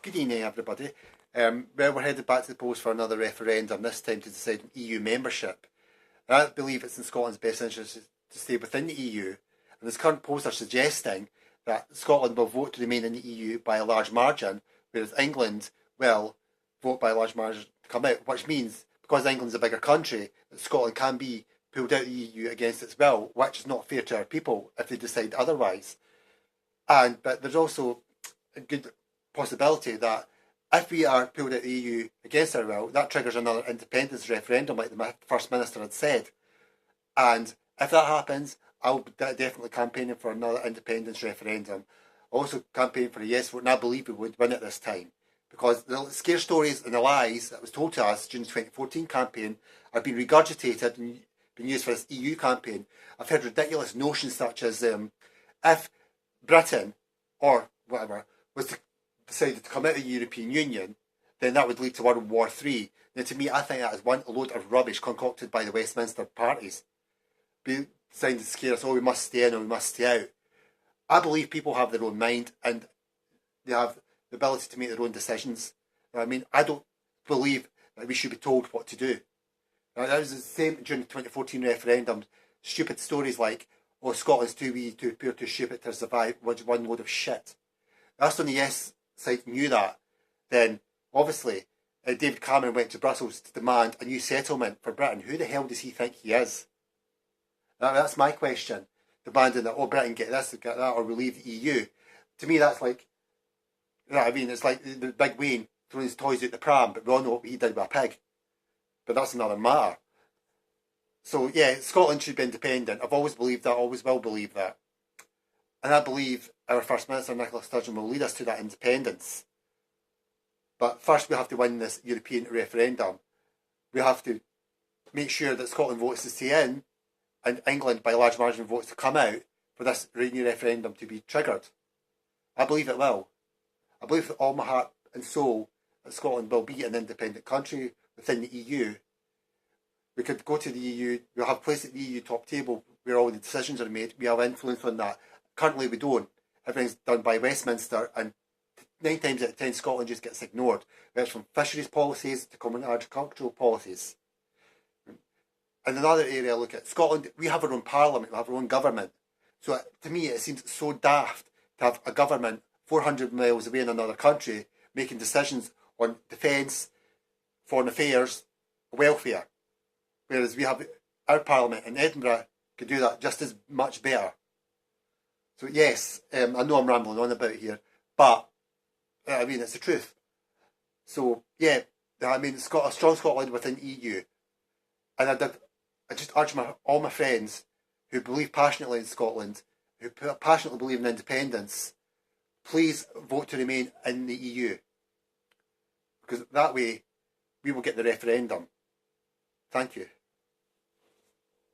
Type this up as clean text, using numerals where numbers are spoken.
Good evening, everybody. Well, we're headed back to the polls for another referendum, this time to decide on EU membership. And I believe it's in Scotland's best interest to stay within the EU, and this current polls are suggesting that Scotland will vote to remain in the EU by a large margin, whereas England will vote by a large margin to come out, which means, because England's a bigger country, that Scotland can be pulled out of the EU against its will, which is not fair to our people if they decide otherwise. But there's also a good possibility that if we are pulled out of the EU against our will, that triggers another independence referendum, like the First Minister had said. And if that happens, I'll be definitely campaigning for another independence referendum. Also campaigning for a yes vote, and I believe we would win it this time. Because the scare stories and the lies that was told to us during the 2014 campaign are being regurgitated and being used for this EU campaign. I've heard ridiculous notions such as if Britain, or whatever, was to decided to come out of the European Union, then that would lead to World War III. Now, to me, I think that is one load of rubbish concocted by the Westminster parties, designed to scare us, oh, we must stay in or we must stay out. I believe people have their own mind and they have the ability to make their own decisions. I mean, I don't believe that we should be told what to do. Now, that was the same during the 2014 referendum. Stupid stories like, oh, Scotland's too wee, too poor, too stupid to survive, was one load of shit. That's on the yes side knew that, then obviously David Cameron went to Brussels to demand a new settlement for Britain. Who the hell does he think he is? That's my question. Demanding that, oh, Britain get this, get that, or we leave the EU. To me, that's like, you know what I mean? It's like the big Wayne throwing his toys out the pram, but we all know what he did with a pig. But that's another matter. So yeah, Scotland should be independent. I've always believed that, always will believe that. And I believe our First Minister, Nicola Sturgeon, will lead us to that independence. But first we have to win this European referendum. We have to make sure that Scotland votes to stay in and England, by a large margin, votes to come out for this new referendum to be triggered. I believe it will. I believe with all my heart and soul that Scotland will be an independent country within the EU. We could go to the EU, we'll have a place at the EU top table where all the decisions are made. We have influence on that. Currently we don't. Everything's done by Westminster, and 9 times out of 10 Scotland just gets ignored. Whether it's from fisheries policies to common agricultural policies. And another area I look at, Scotland, we have our own parliament, we have our own government. So to me it seems so daft to have a government 400 miles away in another country making decisions on defence, foreign affairs, welfare. Whereas we have our parliament in Edinburgh could do that just as much better. So yes, I know I'm rambling on about here, but I mean it's the truth. So yeah, I mean it's got a strong Scotland within EU, and I just urge all my friends who believe passionately in Scotland, who passionately believe in independence, please vote to remain in the EU, because that way we will get the referendum. Thank you.